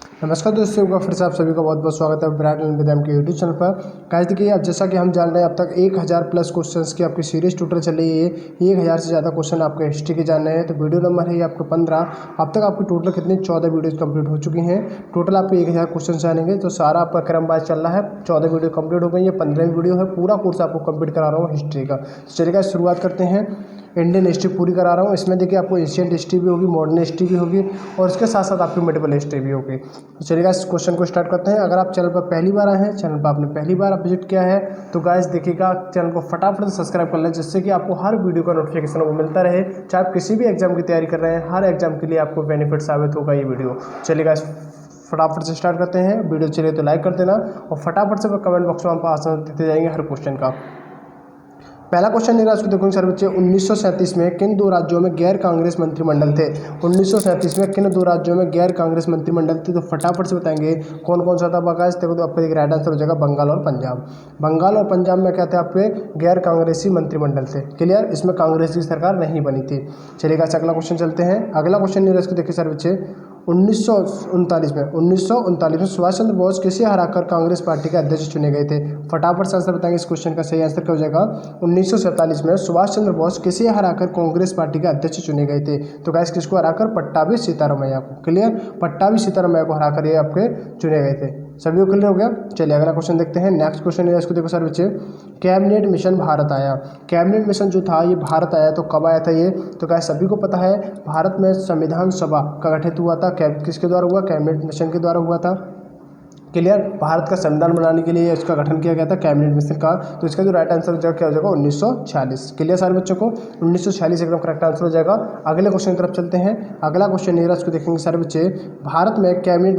नमस्कार दोस्तों, एक बार फिर से आप सभी का बहुत बहुत स्वागत है ब्राइट लर्न विद एम के यूट्यूब चैनल पर। गाइस देखिए, अब जैसा कि हम जान रहे हैं अब तक 1000 प्लस क्वेश्चंस की आपकी सीरीज टोटल चल रही है। 1000 से ज़्यादा क्वेश्चन आपके हिस्ट्री के जान रहे हैं। तो वीडियो नंबर है ये आपका 15। अब तक आपकी टोटल कितनी 14 वीडियोज़ कंप्लीट हो चुकी हैं। टोटल आपके 1000 क्वेश्चन जानेंगे तो सारा आपका क्रम वाइज चल रहा है। 14 वीडियो कंप्लीट हो गई है, 15वीं वीडियो है। पूरा कोर्स आपको कंप्लीट करा रहा हूँ हिस्ट्री का। तो चलिए शुरुआत करते हैं। इंडियन हिस्ट्री पूरी करा रहा हूँ। इसमें देखिए आपको एशियंट हिस्ट्री भी होगी, मॉडर्न हिस्ट्री भी होगी और इसके साथ साथ आपकी मेडिवल हिस्ट्री भी होगी। तो चलिए गाइस क्वेश्चन को स्टार्ट करते हैं। अगर आप चैनल पर पहली बार आए हैं, चैनल पर आपने पहली बार विजिट किया है तो गाइस देखिएगा चैनल को फटाफट से सब्सक्राइब कर लें, जिससे कि आपको हर वीडियो का नोटिफिकेशन वो मिलता रहे। चाहे आप किसी भी एग्जाम की तैयारी कर रहे हैं, हर एग्जाम के लिए आपको बेनिफिट साबित होगा ये वीडियो। चलिए गाइस फटाफट से स्टार्ट करते हैं। वीडियो चलिए तो लाइक कर देना और फटाफट से कमेंट बॉक्स में आपको आंसर देते जाएंगे हर क्वेश्चन का। पहला क्वेश्चन मेरा इसको देखो सर बच्चे, 1937 में किन दो राज्यों में गैर कांग्रेस मंत्रिमंडल थे। 1937 में किन दो राज्यों में गैर कांग्रेस मंत्रिमंडल थे, तो फटाफट से बताएंगे कौन कौन सा था। बकायद देखो तो आपका राइट आंसर हो जाएगा बंगाल और पंजाब। बंगाल और पंजाब में क्या थे आपके गैर कांग्रेसी मंत्रिमंडल थे। क्लियर, इसमें कांग्रेस की सरकार नहीं बनी थी। चलिएगा अगला क्वेश्चन चलते हैं। अगला क्वेश्चन मेरा इसको देखिए सर बच्चे, 1939 में सुभाष चंद्र बोस किसे हराकर कांग्रेस पार्टी के अध्यक्ष चुने गए थे। फटाफट से आंसर बताएंगे। इस क्वेश्चन का सही आंसर क्या हो जाएगा, 1947 में सुभाष चंद्र बोस किसे हराकर कांग्रेस पार्टी के अध्यक्ष चुने गए थे। तो गाइस किसको हराकर, पट्टाभी सीतारामैया को। क्लियर, पट्टाभी सीतारामैया को हराकर ये आपके चुने गए थे। सभी को क्लियर हो गया। चलिए अगला क्वेश्चन देखते हैं। नेक्स्ट क्वेश्चन है इसको देखो सर बच्चे, कैबिनेट मिशन भारत आया। कैबिनेट मिशन जो था ये भारत आया तो कब आया था ये, तो क्या सभी को पता है भारत में संविधान सभा का गठित हुआ था। किसके द्वारा हुआ, कैबिनेट मिशन के द्वारा हुआ था। क्लियर, भारत का संविधान बनाने के लिए इसका गठन किया गया था कैबिनेट मिशन का। तो इसका जो राइट आंसर क्या हो जाएगा, 1946। क्लियर सारे बच्चों को, 1946 एकदम करेक्ट आंसर हो जाएगा। अगले क्वेश्चन की तरफ चलते हैं। अगला क्वेश्चन ये रहा, इसको देखेंगे सारे बच्चे, भारत में कैबिनेट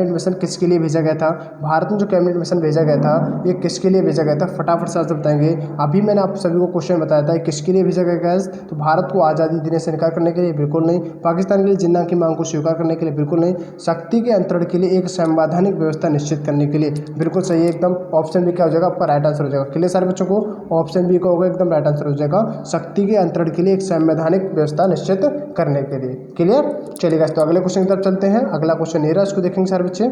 मिशन किसके लिए भेजा गया था। भारत में जो कैबिनेट मिशन भेजा गया था ये किसके लिए भेजा गया था, फटाफट से आंसर बताएंगे। अभी मैंने आप सभी को क्वेश्चन बताया था किसके लिए भेजा गया गैस, तो भारत को आज़ादी देने से इनकार करने के लिए बिल्कुल नहीं, पाकिस्तान के लिए जिन्ना की मांग को स्वीकार करने के लिए बिल्कुल नहीं, शक्ति के अंतरण के लिए एक संवैधानिक व्यवस्था निश्चित करने के लिए बिल्कुल सही है एकदम। ऑप्शन भी क्या हो जाएगा आपका राइट आंसर हो जाएगा। क्लियर सारे बच्चों को, ऑप्शन बी का होगा एकदम राइट आंसर हो जाएगा, शक्ति के अंतरण के लिए एक संवैधानिक व्यवस्था निश्चित करने के लिए। क्लियर, चलिएगा तो अगले क्वेश्चन की तरफ चलते हैं। अगला क्वेश्चन ये रहा, इसको देखेंगे सारे बच्चे,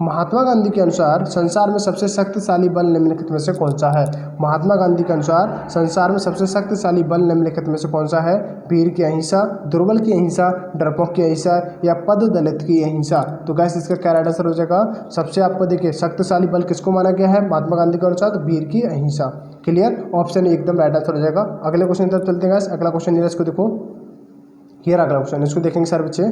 महात्मा गांधी के अनुसार संसार में सबसे शक्तिशाली बल निम्नलिखित में से कौन सा है। महात्मा गांधी के अनुसार संसार में सबसे शक्तिशाली बल निम्नलिखित में से कौन सा है, वीर की अहिंसा, दुर्बल की अहिंसा, डरपोक की अहिंसा या पद दलित की अहिंसा। तो गैस इसका क्या राइट आंसर हो जाएगा, सबसे आपको देखिए शक्तिशाली बल किसको माना गया है महात्मा गांधी के अनुसार, तो वीर की अहिंसा। क्लियर, ऑप्शन एकदम राइट आंसर हो जाएगा। अगले क्वेश्चन की तरफ चलते हैं। अगला क्वेश्चन इसको देखो, ये अगला क्वेश्चन, इसको देखेंगे सर बच्चे।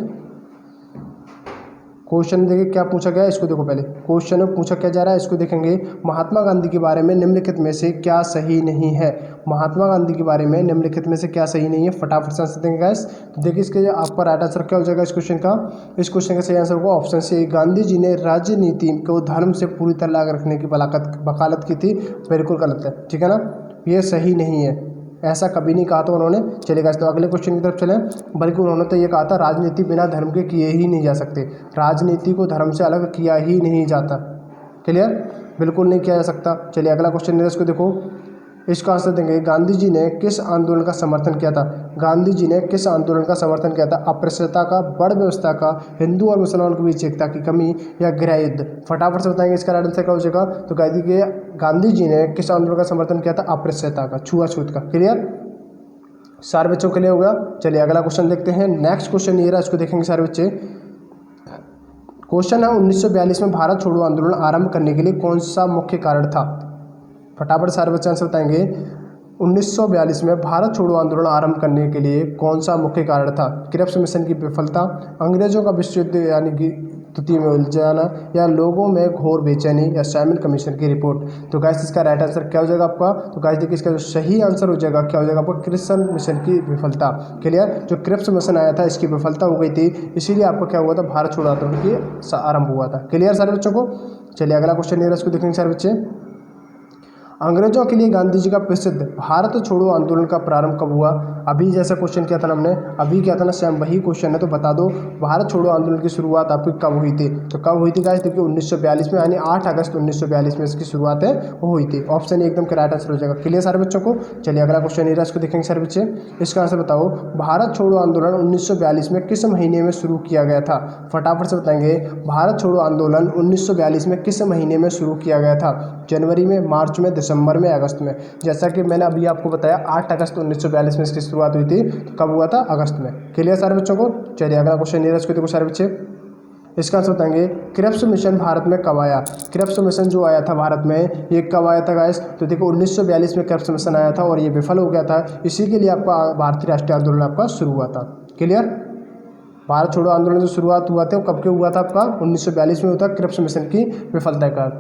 क्वेश्चन देखिए क्या पूछा गया है, इसको देखो। पहले क्वेश्चन में पूछा क्या जा रहा है, इसको देखेंगे। महात्मा गांधी के बारे में निम्नलिखित में से क्या सही नहीं है। महात्मा गांधी के बारे में निम्नलिखित में से क्या सही नहीं है, फटाफट से आंसर देंगे गाइस। तो देखिए इसके आपका राइट आंसर क्या हो जाएगा इस क्वेश्चन का। इस क्वेश्चन का सही आंसर होगा ऑप्शन सी, गांधी जी ने राजनीति को धर्म से पूरी तरह अलग रखने की वकालत की थी। बिल्कुल गलत है, ठीक है ना, ये सही नहीं है, ऐसा कभी नहीं कहा था उन्होंने। चलेगा तो अगले क्वेश्चन की तरफ चलें। बल्कि उन्होंने तो ये कहा था राजनीति बिना धर्म के किए ही नहीं जा सकते, राजनीति को धर्म से अलग किया ही नहीं जाता। क्लियर, बिल्कुल नहीं किया जा सकता। चलिए अगला क्वेश्चन है, इसको देखो, इसका आंसर देंगे। गांधी जी ने किस आंदोलन का समर्थन किया था। गांधी जी ने किस आंदोलन का समर्थन किया था, अस्पृश्यता का, बड़ व्यवस्था का, हिंदू और मुसलमानों के बीच एकता की कमी या गृह युद्ध। फटाफट से बताएंगे इसका राइट आंसर क्या हो जाएगा। तो गांधी जी ने किस आंदोलन का समर्थन किया था, अस्पृश्यता का, छुआछूत का। क्लियर, सारे बच्चों के लिए हो गया। चलिए अगला क्वेश्चन देखते हैं। नेक्स्ट क्वेश्चन ये रहा, इसको देखेंगे सारे बच्चे। क्वेश्चन है, 1942 में भारत छोड़ो आंदोलन आरंभ करने के लिए कौन सा मुख्य कारण था। फटाफट सारे बच्चे आंसर बताएंगे। 1942 में भारत छोड़ो आंदोलन आरंभ करने के लिए कौन सा मुख्य कारण था। क्रिप्स मिशन की विफलता, अंग्रेजों का विश्व युद्ध यानी कि स्थिति में उलझ जाना, या लोगों में घोर बेचैनी, या सैमन कमीशन की रिपोर्ट। तो गैस इसका राइट आंसर क्या हो जाएगा आपका। तो गैस देखिए इसका जो सही आंसर हो जाएगा क्या हो जाएगा आपका, क्रिप्स मिशन की विफलता। क्लियर, जो क्रिप्स मिशन आया था इसकी विफलता हो गई थी, इसीलिए आपका क्या हुआ था, भारत छोड़ो आंदोलन की आरंभ हुआ था। क्लियर सारे बच्चों को। चलिए अगला क्वेश्चन ये रहा, इसको देखेंगे सारे बच्चे। अंग्रेजों के लिए गांधी जी का प्रसिद्ध भारत छोड़ो आंदोलन का प्रारंभ कब हुआ। अभी जैसा क्वेश्चन किया था ना हमने, अभी क्या था ना सेम वही क्वेश्चन है, तो बता दो भारत छोड़ो आंदोलन की शुरुआत आपकी कब हुई थी। तो कब हुई थी गाइस, देखिए 1942 में, यानी 8 अगस्त 1942 में इसकी शुरुआत है वो हुई थी। ऑप्शन एकदम करेक्ट आंसर हो जाएगा। क्लियर सारे बच्चों को। चलिए अगला क्वेश्चन है, इसको देखेंगे सारे बच्चे। इसका आंसर बताओ, भारत छोड़ो आंदोलन 1942 में किस महीने में शुरू किया गया था। फटाफट से बताएंगे, भारत छोड़ो आंदोलन 1942 में किस महीने में शुरू किया गया था। जनवरी में, मार्च में, दिसंबर में, अगस्त में। जैसा कि मैंने अभी आपको बताया 8 अगस्त 1942 में इसकी शुरुआत हुई थी। तो कब हुआ था, अगस्त में। क्लियर सारे बच्चों को। चलिए अगला क्वेश्चन नीरज को देखो सारे बच्चे। इसका आंसर बताएंगे, क्रिप्स मिशन भारत में कब आया। क्रिप्स मिशन जो आया था भारत में, ये कब आया था गाइस। तो देखो 1942 में क्रिप्स मिशन आया था और ये विफल हो गया था। इसी के लिए आपका भारतीय राष्ट्रीय आंदोलन आपका शुरू हुआ था। क्लियर। भारत छोड़ो आंदोलन जो शुरुआत हुआ था वो कब के हुआ था आपका, 1942 में हुआ था, क्रिप्स मिशन की विफलता का।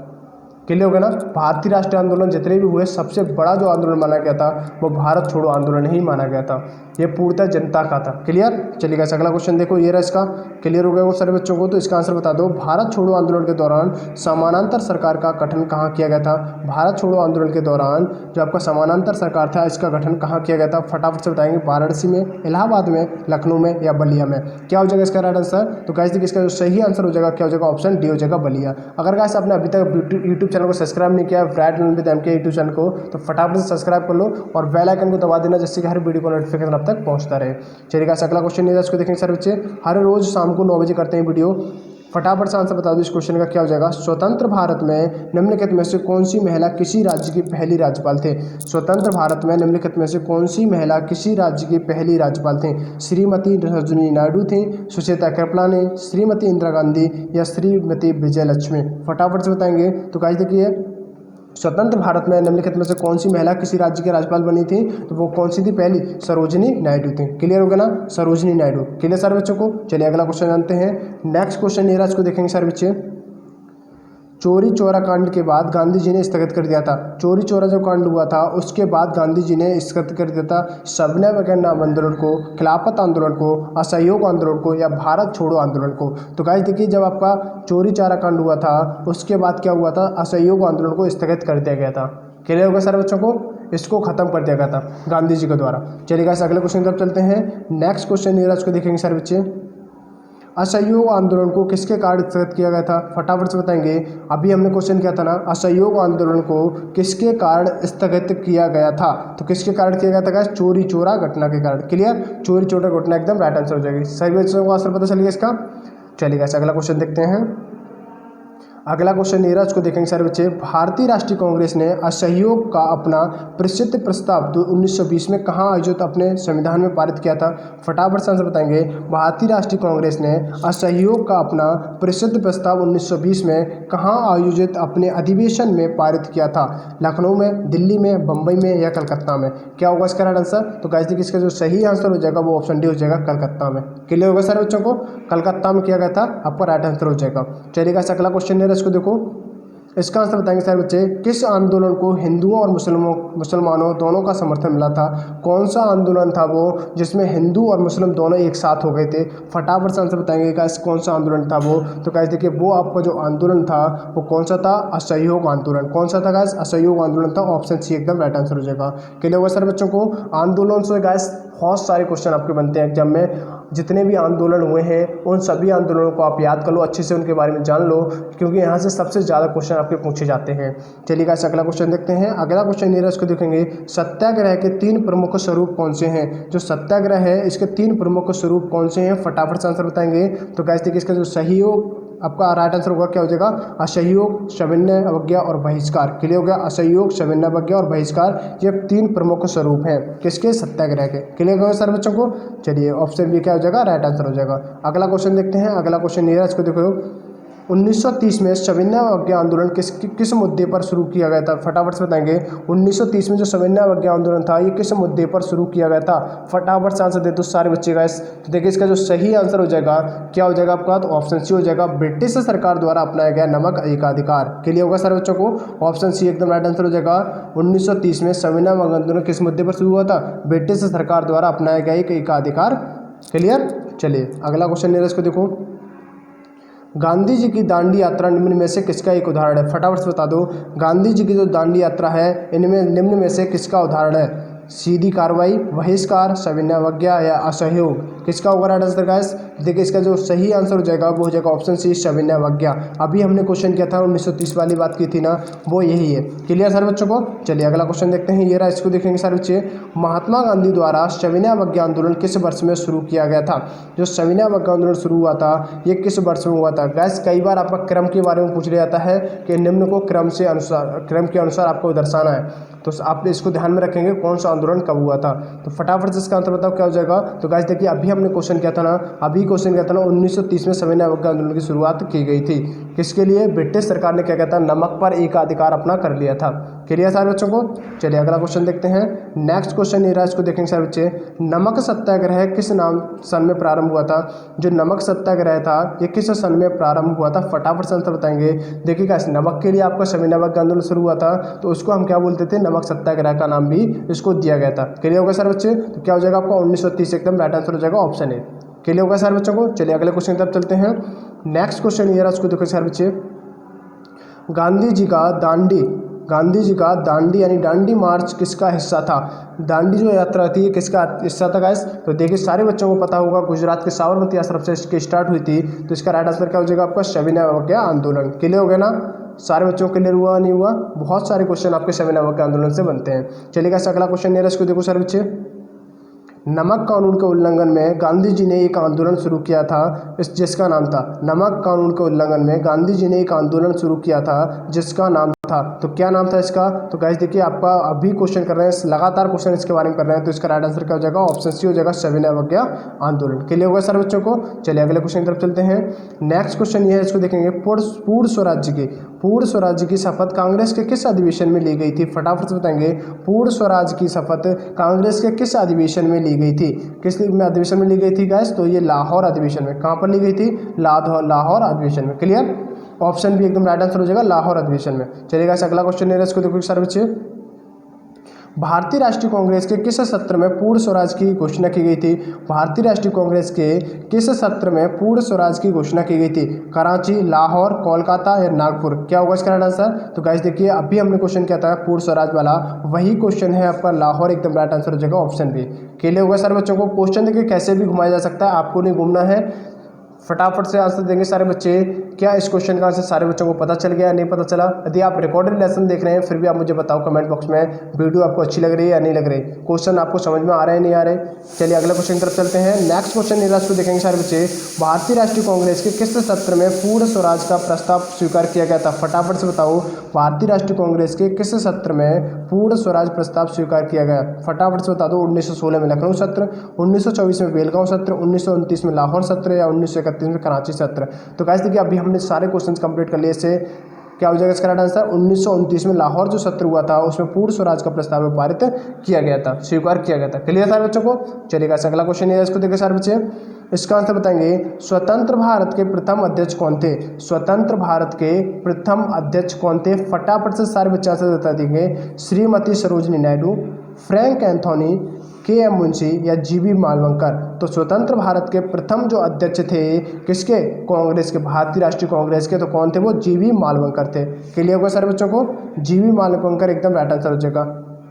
क्लियर हो गया ना। भारतीय राष्ट्रीय आंदोलन जितने भी हुए, सबसे बड़ा जो आंदोलन माना गया था वो भारत छोड़ो आंदोलन ही माना गया था। ये पूर्णतः जनता का था। क्लियर। चलिए गाइस अगला क्वेश्चन देखो, ये रहा इसका। क्लियर हो गया वो सारे बच्चों को। तो इसका आंसर बता दो, भारत छोड़ो आंदोलन के दौरान समानांतर सरकार का गठन कहाँ किया गया था। भारत छोड़ो आंदोलन के दौरान जो आपका समानांतर सरकार था, इसका गठन कहाँ किया गया था। फटाफट से बताएंगे, वाराणसी में, इलाहाबाद में, लखनऊ में या बलिया में। क्या हो जाएगा इसका राइट आंसर। तो गाइस देखिए इसका जो सही आंसर हो जाएगा, क्या हो जाएगा, ऑप्शन डी हो जाएगा, बलिया। अगर गाइस आपने अभी तक यूट्यूब चैनल को सब्सक्राइब नहीं किया है, Bright Learn with MK YouTube channel को, तो फटाफट से सब्सक्राइब कर लो और बेल आइकन को दबा देना, जिससे कि हर वीडियो को नोटिफिकेशन आप तक पहुंचता रहे। चलिए गाइस अगला क्वेश्चन है, इसको देखेंगे सर बच्चे। हर रोज शाम को 9 बजे करते हैं वीडियो। फटाफट से आंसर बता दो इस क्वेश्चन का, क्या हो जाएगा। स्वतंत्र भारत में निम्नलिखित में से कौन सी महिला किसी राज्य की पहली राज्यपाल थे। स्वतंत्र भारत में निम्नलिखित में से कौन सी महिला किसी राज्य की पहली राज्यपाल थी। श्रीमती सरोजिनी नायडू थी, सुचेता कृपलानी, श्रीमती इंदिरा गांधी या श्रीमती विजयलक्ष्मी। फटाफट से बताएंगे। तो गाइस देखिए, स्वतंत्र भारत में निम्नलिखित में से कौन सी महिला किसी राज्य की राज्यपाल बनी थी, तो वो कौन सी थी, पहली सरोजिनी नायडू थी। क्लियर हो गया ना, सरोजिनी नायडू। क्लियर सारे बच्चों को। चलिए अगला क्वेश्चन जानते हैं। नेक्स्ट क्वेश्चन ये को देखेंगे सारे बच्चे। चोरी चौरा कांड के बाद गांधी जी ने स्थगित कर दिया था। चोरी चौरा जो कांड हुआ था उसके बाद गांधी जी ने स्थगित कर दिया था सविनय वगैरह आंदोलन को, खिलाफत आंदोलन को, असहयोग आंदोलन को या भारत छोड़ो आंदोलन को। तो गाइस देखिए, जब आपका चोरी चौरा कांड हुआ था उसके बाद क्या हुआ था, असहयोग आंदोलन को स्थगित कर दिया गया था। क्लियर होगा सारे बच्चों को। इसको खत्म कर दिया गया था गांधी जी के द्वारा। चलिए गाइस अगले क्वेश्चन की तरफ चलते हैं। नेक्स्ट क्वेश्चन ये को देखेंगे सारे बच्चे। असहयोग आंदोलन को किसके कारण स्थगित किया गया था। फटाफट से बताएंगे। अभी हमने क्वेश्चन किया था ना, असहयोग आंदोलन को किसके कारण स्थगित किया गया था। तो किसके कारण किया गया था गाइस, चोरी चौरा घटना के कारण। क्लियर। चोरी चौरा घटना एकदम राइट आंसर हो जाएगी। सही बच्चों को आंसर पता चलिए इसका। चलिए गाइस अगला क्वेश्चन देखते हैं। अगला क्वेश्चन नीरज को देखेंगे सारे बच्चे। भारतीय राष्ट्रीय कांग्रेस ने असहयोग का अपना प्रसिद्ध प्रस्ताव 1920 में कहाँ आयोजित अपने संविधान में पारित किया था। फटाफट से आंसर बताएंगे। भारतीय राष्ट्रीय कांग्रेस ने असहयोग का अपना प्रसिद्ध प्रस्ताव 1920 में कहाँ आयोजित अपने अधिवेशन में पारित किया था। लखनऊ में, दिल्ली में, बम्बई में या कलकत्ता में। क्या होगा इसका राइट आंसर। तो गाइस देखिए, इसका जो सही आंसर हो जाएगा वो ऑप्शन डी हो जाएगा, कलकत्ता में। क्लियर होगा सारे बच्चों को। कलकत्ता में किया गया था, आपका राइट आंसर हो जाएगा। चलिए गाइस अगला क्वेश्चन इसको देखो। इसका आंसर बताएंगे सारे बच्चे। किस आंदोलन को हिंदुओं और मुसलमानों दोनों का समर्थन मिला था। कौन सा आंदोलन था वो जिसमें हिंदू और मुस्लिम दोनों एक साथ हो गए थे। फटाफट से आंसर बताएंगे गाइस, कौन सा आंदोलन था वो। तो गाइस देखिए, वो आपका जो आंदोलन था वो कौन सा था, असहयोग आंदोलन। कौन सा था गाइस, असहयोग आंदोलन था। ऑप्शन सी एकदम राइट आंसर हो जाएगा। क्लियर होगा सारे बच्चों को। आंदोलन से गाइस बहुत सारे क्वेश्चन आपके बनते हैं एग्जाम में। जितने भी आंदोलन हुए हैं उन सभी आंदोलनों को आप याद कर लो, अच्छे से उनके बारे में जान लो, क्योंकि यहाँ से सबसे ज़्यादा क्वेश्चन आपके पूछे जाते हैं। चलिए गाइस अगला क्वेश्चन देखते हैं। अगला क्वेश्चन नीरज को देखेंगे। सत्याग्रह के 3 प्रमुख स्वरूप कौन से हैं। जो सत्याग्रह है इसके 3 प्रमुख स्वरूप कौन से हैं। फटाफट से आंसर बताएंगे। तो गाइस देखिए, इसका जो सहयोग आपका राइट आंसर होगा, क्या हो जाएगा, असहयोग, सविनय अवज्ञा और बहिष्कार। क्लियर हो गया। असहयोग, सविनय अवज्ञा और बहिष्कार, ये 3 प्रमुख स्वरूप हैं किसके, सत्याग्रह के। क्लियर हो गया सर बच्चों को। चलिए ऑप्शन बी क्या हो जाएगा, राइट आंसर हो जाएगा। अगला क्वेश्चन देखते हैं। अगला क्वेश्चन नीरज को देखो। 1930 में सविनय अवज्ञा आंदोलन किस मुद्दे पर शुरू किया गया था। फटाफट से बताएंगे। 1930 में जो सविनय अवज्ञा आंदोलन था ये किस मुद्दे पर शुरू किया गया था। फटाफट से आंसर दे दो सारे बच्चे गाइस। तो देखिए, इसका जो सही आंसर हो जाएगा, क्या हो जाएगा आपका, तो ऑप्शन सी हो जाएगा, ब्रिटिश सरकार द्वारा अपनाया गया नमक एकाधिकार। क्लियर होगा सारे बच्चों को। ऑप्शन सी एकदम राइट आंसर हो जाएगा। 1930 में सविनय अवज्ञा आंदोलन किस मुद्दे पर शुरू हुआ था, ब्रिटिश सरकार द्वारा अपनाया गया एक एकाधिकार। क्लियर। चलिए अगला क्वेश्चन नीरज को देखो। गांधी जी की दांडी यात्रा निम्न में से किसका एक उदाहरण है? फटाफट से बता दो। गांधी जी की जो दांडी यात्रा है इनमें निम्न में से किसका उदाहरण है? सीधी कार्रवाई, बहिष्कार, सविनय अवज्ञा या असहयोग? किसका होगा राइट आंसर गाइस? देखिए इसका जो सही आंसर हो जाएगा वो हो जाएगा ऑप्शन सी, सविनय अवज्ञा। अभी हमने क्वेश्चन किया था 1930 वाली बात की थी ना, वो यही है। क्लियर सारे बच्चों को? चलिए अगला क्वेश्चन देखते हैं। ये रहा, इसको देखेंगे सारे बच्चे। महात्मा गांधी द्वारा सविनय अवज्ञा आंदोलन किस वर्ष में शुरू किया गया था? जो सविनय अवज्ञा आंदोलन शुरू हुआ था ये किस वर्ष में हुआ था? गैस कई बार आपका क्रम के बारे में पूछ लिया जाता है कि निम्न को क्रम के अनुसार आपको दर्शाना है, तो आप इसको ध्यान में रखेंगे कौन सा आंदोलन कब हुआ था। तो फटाफट से इसका आंसर बताओ क्या हो जाएगा। तो गाइस देखिए अभी हमने क्वेश्चन किया था ना, 1930 में सविनय अवज्ञा आंदोलन की शुरुआत की गई थी। किसके लिए? ब्रिटिश सरकार ने क्या कहता है, नमक पर एकाधिकार अपना कर लिया था। क्लियर सारे बच्चों को? चलिए अगला क्वेश्चन देखते हैं। नेक्स्ट क्वेश्चन ये रहा, इसको देखेंगे सारे बच्चे। नमक सत्याग्रह किस सन में प्रारंभ हुआ था? जो नमक सत्याग्रह था ये किस सन में प्रारंभ हुआ था? फटाफट से आंसर बताएंगे। देखिए गाइस नमक के लिए आपका सविनय अवज्ञा आंदोलन शुरू हुआ था, तो उसको हम क्या बोलते थे? नमक सत्याग्रह का नाम भी इसको दिया गया था। क्लियर होगा सर बच्चे? तो क्या हो जाएगा आपका 1930 एकदम राइट आंसर हो जाएगा ऑप्शन ए। क्लियर होगा सर बच्चों को? चलिए अगले क्वेश्चन की तरफ चलते हैं। नेक्स्ट क्वेश्चन ये रहा, उसको देखो सर बच्चे। गांधी जी का दांडी यानी दांडी मार्च किसका हिस्सा था? दांडी जो यात्रा थी ये किसका हिस्सा था गाइस? तो देखिए सारे बच्चों को पता होगा गुजरात के साबरमती आश्रम से इसकी स्टार्ट हुई थी, तो इसका राइट आंसर क्या हो जाएगा आपका? सविनय अवज्ञा आंदोलन। क्लियर हो गया ना? सारे बच्चों को क्लियर हुआ नहीं हुआ? बहुत सारे क्वेश्चन आपके सविनय अवज्ञा आंदोलन से बनते हैं। चलिए गाइस अगला क्वेश्चन ये रहा, इसको देखो सर बच्चे। नमक कानून के उल्लंघन में गांधी जी ने एक आंदोलन शुरू किया था, जिसका नाम था। नमक कानून के उल्लंघन में गांधी जी ने एक आंदोलन शुरू किया था जिसका नाम था, तो क्या नाम था इसका? तो गाइस देखिए आपका अभी क्वेश्चन कर रहे हैं, लगातार क्वेश्चन इसके बारे में कर रहे हैं, तो इसका राइट आंसर क्या हो जाएगा? ऑप्शन सी हो जाएगा, सविनय अवज्ञा आंदोलन। क्लियर होगा सर बच्चों को? चलिए अगले क्वेश्चन की तरफ चलते हैं। नेक्स्ट क्वेश्चन ये है, इसको देखेंगे। पूर्ण स्वराज्य की शपथ कांग्रेस के किस अधिवेशन में ली गई थी? फटाफट से बताएंगे। पूर्ण स्वराज की शपथ कांग्रेस के किस अधिवेशन में ली गई थी? किस अधिवेशन में ली गई थी गाइस? तो ये लाहौर अधिवेशन में। कहाँ पर ली गई थी? लाहौर अधिवेशन में। क्लियर? ऑप्शन भी एकदम राइट आंसर हो जाएगा, लाहौर अधिवेशन में। चलिएगा अगला क्वेश्चन है, इसको देखो सर बच्चे। भारतीय राष्ट्रीय कांग्रेस के किस सत्र में पूर्ण स्वराज की घोषणा की गई थी? भारतीय राष्ट्रीय कांग्रेस के किस सत्र में पूर्ण स्वराज की घोषणा की गई थी? कराची, लाहौर, कोलकाता या नागपुर? क्या होगा इसका राइट आंसर? तो गाइस देखिए अभी हमने क्वेश्चन किया था पूर्ण स्वराज वाला, वही क्वेश्चन है आपका लाहौर, एकदम राइट आंसर हो जाएगा ऑप्शन बी। क्लियर होगा सर बच्चों को? क्वेश्चन देखिए कैसे भी घुमाया जा सकता है, आपको नहीं घूमना है, फटाफट से आंसर देंगे सारे बच्चे। क्या इस क्वेश्चन का आंसर सारे बच्चों को पता चल गया, नहीं पता चला? यदि आप रिकॉर्डेड लेसन देख रहे हैं फिर भी आप मुझे बताओ कमेंट बॉक्स में, वीडियो आपको अच्छी लग रही है या नहीं लग रही, क्वेश्चन आपको समझ में आ रहे हैं नहीं आ रहे? चलिए अगले क्वेश्चन की तरफ चलते हैं। नेक्स्ट क्वेश्चन ये को देखेंगे सारे बच्चे। भारतीय राष्ट्रीय कांग्रेस के किस सत्र में पूर्ण स्वराज का प्रस्ताव स्वीकार किया गया था? फटाफट से बताओ, भारतीय राष्ट्रीय कांग्रेस के किस सत्र में पूर्ण स्वराज प्रस्ताव स्वीकार किया गया? फटाफट से बता दो। 1916 में लखनऊ सत्र, 1924 में बेलगांव सत्र, 1929 में लाहौर सत्र या 1931 में कराची सत्र? तो गाइस देखिए अभी हमने सारे क्वेश्चंस कंप्लीट कर लिए। इससे क्या हो जाएगा इसका राइट आंसर? 1929 में लाहौर जो सत्र हुआ था उसमें पूर्ण स्वराज का प्रस्ताव पारित किया गया था, स्वीकार किया गया था। क्लियर सारे बच्चों को? चलिएगा अगला क्वेश्चन है, इसको देखिए सारे बच्चे। इसका आंसर बताएंगे। स्वतंत्र भारत के प्रथम अध्यक्ष कौन थे? स्वतंत्र भारत के प्रथम अध्यक्ष कौन थे? फटाफट से सारे बच्चे आंसर बता देंगे। Shrimati Sarojini Naidu, Frank Anthony, KM. Munshi या जी.बी. मालवंकर? तो स्वतंत्र भारत के प्रथम जो अध्यक्ष थे किसके? कांग्रेस के, भारतीय राष्ट्रीय कांग्रेस के। तो कौन थे वो? जी.बी. मालवंकर थे। क्लियर होगा सारे बच्चों को? जी.बी. मालवंकर एकदम राइट आंसर हो जाएगा।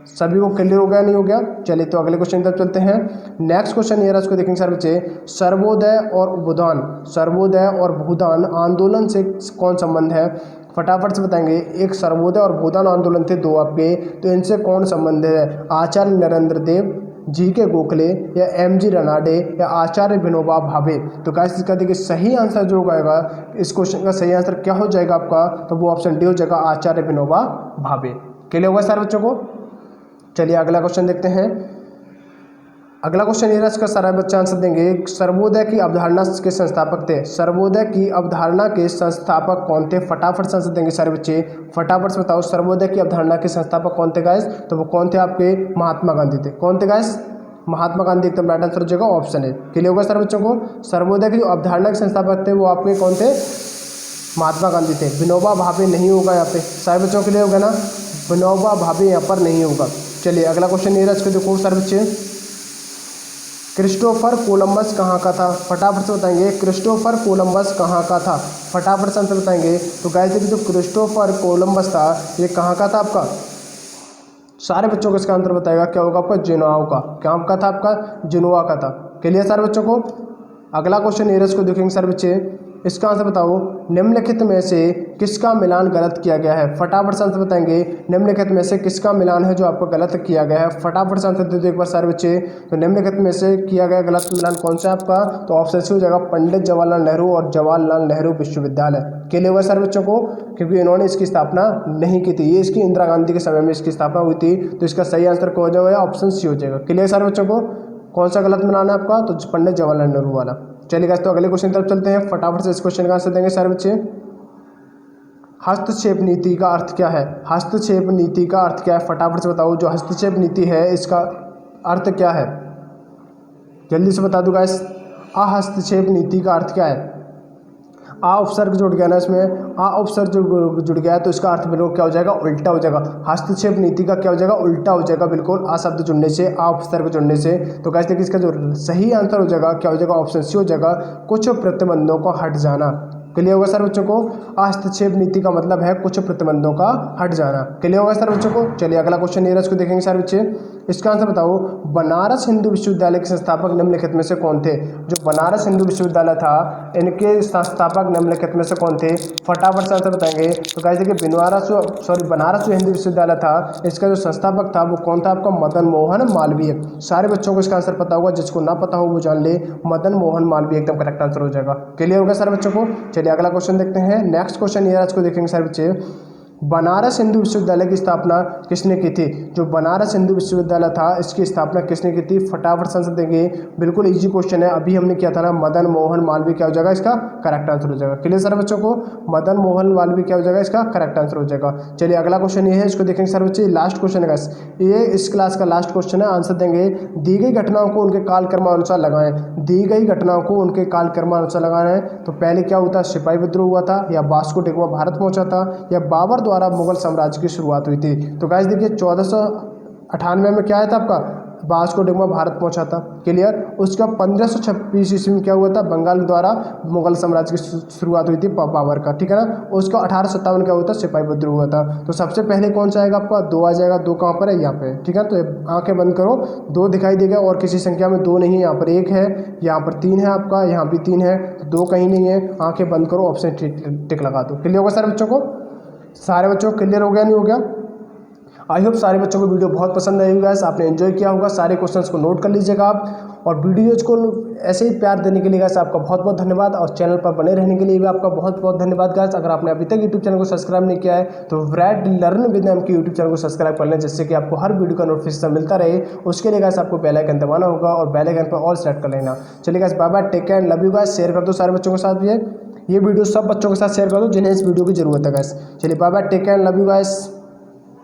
सभी को क्लियर हो गया नहीं हो गया? चलिए तो अगले क्वेश्चन तक चलते हैं। नेक्स्ट क्वेश्चन ये रहा, उसको देखेंगे सारे बच्चे। सर्वोदय और भूदान आंदोलन से कौन संबंध है? फटाफट से बताएंगे। एक सर्वोदय और भूदान आंदोलन थे दो आपके, तो इनसे कौन संबंध है? आचार्य नरेंद्र देव, जी.के. गोखले या एम.जी. रनाडे या आचार्य विनोबा भावे? तो गाइस इसका देखिए सही आंसर जो होगा, इस क्वेश्चन का सही आंसर क्या हो जाएगा आपका? तो वो ऑप्शन डी हो जाएगा, आचार्य विनोबा भावे। क्लियर होगा सारे बच्चों को? चलिए अगला क्वेश्चन देखते हैं। अगला क्वेश्चन ये रहा, इसका सारा बच्चा आंसर देंगे। सर्वोदय की अवधारणा के संस्थापक थे। सर्वोदय की अवधारणा के संस्थापक कौन थे? फटाफट से आंसर देंगे सारे बच्चे। फटाफट से बताओ, सर्वोदय की अवधारणा के संस्थापक कौन थे गाइस? तो वो कौन थे आपके? महात्मा गांधी थे। कौन थे गाइस? महात्मा गांधी एकदम राइट आंसर हो जाएगा ऑप्शन ए। क्लियर होगा सारे बच्चों को? सर्वोदय की जो अवधारणा के संस्थापक थे वो आपके कौन थे? महात्मा गांधी थे। विनोबा भावे नहीं होगा यहाँ पे। सारे बच्चों के लिए होगा ना? विनोबा भावे यहाँ पर नहीं होगा। चलिए अगला क्वेश्चन ये रहा, इसको देखो सारे बच्चे। क्रिस्टोफर कोलंबस कहाँ का था, फटाफट से बताएंगे। क्रिस्टोफर कोलंबस कहाँ का था, फटाफट से आंसर बताएंगे। तो गाइस देखिए जो क्रिस्टोफर कोलंबस था ये कहाँ का था आपका, सारे बच्चों को इसका आंसर बताएगा क्या होगा आपका, जिनोआ का। क्या का था आपका, जिनोआ का था। क्लियर सारे बच्चों को। अगला क्वेश्चन नीरज को देखेंगे सारे बच्चे, इसका आंसर बताओ। निम्नलिखित में से किसका मिलान गलत किया गया है, फटाफट से आंसर बताएंगे। निम्नलिखित में से किसका मिलान है जो आपको गलत किया गया है, फटाफट से आंसर दे दो एक बार सारे बच्चे। तो निम्नलिखित में से किया गया गलत मिलान कौन सा है आपका, तो ऑप्शन सी हो जाएगा पंडित जवाहरलाल नेहरू और जवाहरलाल नेहरू विश्वविद्यालय। के लिए हुआ सारे बच्चों को, क्योंकि इन्होंने इसकी स्थापना नहीं की थी, ये इसकी इंदिरा गांधी के समय में इसकी स्थापना हुई थी। तो इसका सही आंसर कौन हो जाएगा, ऑप्शन सी हो जाएगा। क्लियर सारे बच्चों को। कौन सा गलत मिलान है आपका, तो पंडित जवाहरलाल नेहरू वाला। चलिए गाइस तो अगले क्वेश्चन की तरफ चलते हैं, फटाफट से इस क्वेश्चन का आंसर देंगे सारे बच्चे। हस्तक्षेप नीति का अर्थ क्या है, हस्तक्षेप नीति का अर्थ क्या है, फटाफट से बताओ। जो हस्तक्षेप नीति है इसका अर्थ क्या है, जल्दी से बता दो गाइस। हस्तक्षेप नीति का अर्थ क्या है, आ उपसर्ग जुड़ गया ना इसमें, आ उपसर्ग जो जुड़ गया है तो इसका अर्थ बिल्कुल क्या हो जाएगा, उल्टा हो जाएगा। हस्तक्षेप नीति का क्या हो जाएगा, उल्टा हो जाएगा बिल्कुल, आ शब्द जुड़ने से, आ उपसर्ग जुड़ने से। तो गाइस देखिए इसका जो सही आंसर हो जाएगा क्या हो जाएगा, ऑप्शन सी हो जाएगा, कुछ प्रतिबंधों को हट जाना। क्लियर होगा सर बच्चों को। हस्तक्षेप नीति का मतलब है कुछ प्रतिबंधों का हट जाना। क्लियर होगा सर बच्चों को। चलिए अगला क्वेश्चन नीरज को देखेंगे सर बच्चे, इसका आंसर बताओ। बनारस हिंदू विश्वविद्यालय के संस्थापक निम्नलिखित में से कौन थे, जो बनारस हिंदू विश्वविद्यालय था इनके संस्थापक निम्नलिखित में से कौन थे, फटाफट से आंसर बताएंगे। तो गाइस देखिए बनारस जो हिंदू विश्वविद्यालय था इसका जो संस्थापक था वो कौन था आपका, मदन मोहन मालवीय। सारे बच्चों को इसका आंसर पता होगा, जिसको ना पता हो वो जान ले, मदन मोहन मालवीय एकदम करेक्ट आंसर हो जाएगा। क्लियर होगा सारे बच्चों को। चलिए अगला क्वेश्चन देखते हैं। नेक्स्ट क्वेश्चन ये आज को देखेंगे सारे बच्चे। बनारस हिंदू विश्वविद्यालय की स्थापना किसने की थी, जो बनारस हिंदू विश्वविद्यालय था इसकी स्थापना किसने की थी, फटाफट से आंसर देंगे। बिल्कुल इजी क्वेश्चन है, अभी हमने किया था ना, मदन मोहन मालवीय क्या हो जाएगा इसका करेक्ट आंसर हो जाएगा। क्लियर सर बच्चों को, मदन मोहन मालवीय क्या हो जाएगा इसका करेक्ट आंसर हो जाएगा। चलिए अगला क्वेश्चन ये है, इसको देखेंगे सर बच्चे, लास्ट क्वेश्चन है ये इस क्लास का लास्ट क्वेश्चन है, आंसर देंगे। दी गई घटनाओं को उनके कालक्रमानुसार लगाएं, दी गई घटनाओं को उनके कालक्रमानुसार लगाना है। तो पहले क्या हुआ था, सिपाही विद्रोह हुआ था, या वास्को डिगामा भारत पहुंचा था, या बाबर द्वारा मुगल साम्राज्य की शुरुआत हुई थी। तो गाइस देखिए 1498 में क्या आया था आपका, वास्को डिगामा भारत पहुंचा था। क्लियर। उसका 1526 ईस्वी में क्या हुआ था, बंगाल द्वारा मुगल साम्राज्य की शुरुआत हुई थी बाबर का, ठीक है ना। उसका 1857 क्या हुआ था, सिपाही विद्रोह हुआ था। तो सबसे पहले कौन सा आएगा आपका, 2 आ जाएगा। 2 कहाँ पर है, यहाँ पे, ठीक है। तो आंखें बंद करो, 2 दिखाई देगा और किसी संख्या में 2 नहीं है, यहाँ पर 1 है, यहाँ पर 3 है आपका, यहाँ भी 3 है, 2 कहीं नहीं है। आंखें बंद करो, ऑप्शन टिक लगा दो। क्लियर होगा सारे बच्चों को, सारे बच्चों को क्लियर हो गया नहीं हो गया। आई होप सारे बच्चों को वीडियो बहुत पसंद आई होगा, आपने एंजॉय किया होगा। सारे क्वेश्चंस को नोट कर लीजिएगा आप, और वीडियोज को ऐसे ही प्यार देने के लिए गाइस आपका बहुत बहुत धन्यवाद, और चैनल पर बने रहने के लिए भी आपका बहुत बहुत धन्यवाद गाइस। अगर आपने अभी तक यूट्यूब चैनल को सब्सक्राइब नहीं किया है तो व्रैड लर्न विद एम के यूट्यूब चैनल को सब्सक्राइब कर लें, जिससे कि आपको हर वीडियो का नोटिफिकेशन मिलता रहे। उसके लिए गाइस आपको बेल आइकन दबाना होगा और बेल आइकन पर ऑल सेट कर लेना। चलिए guys bye bye, take care, love you guys. Share कर दो सारे बच्चों के साथ, ये वीडियो सब बच्चों के साथ शेयर कर दो जिन्हें इस वीडियो की जरूरत है गाइस। चलिए bye bye, take care, love you guys.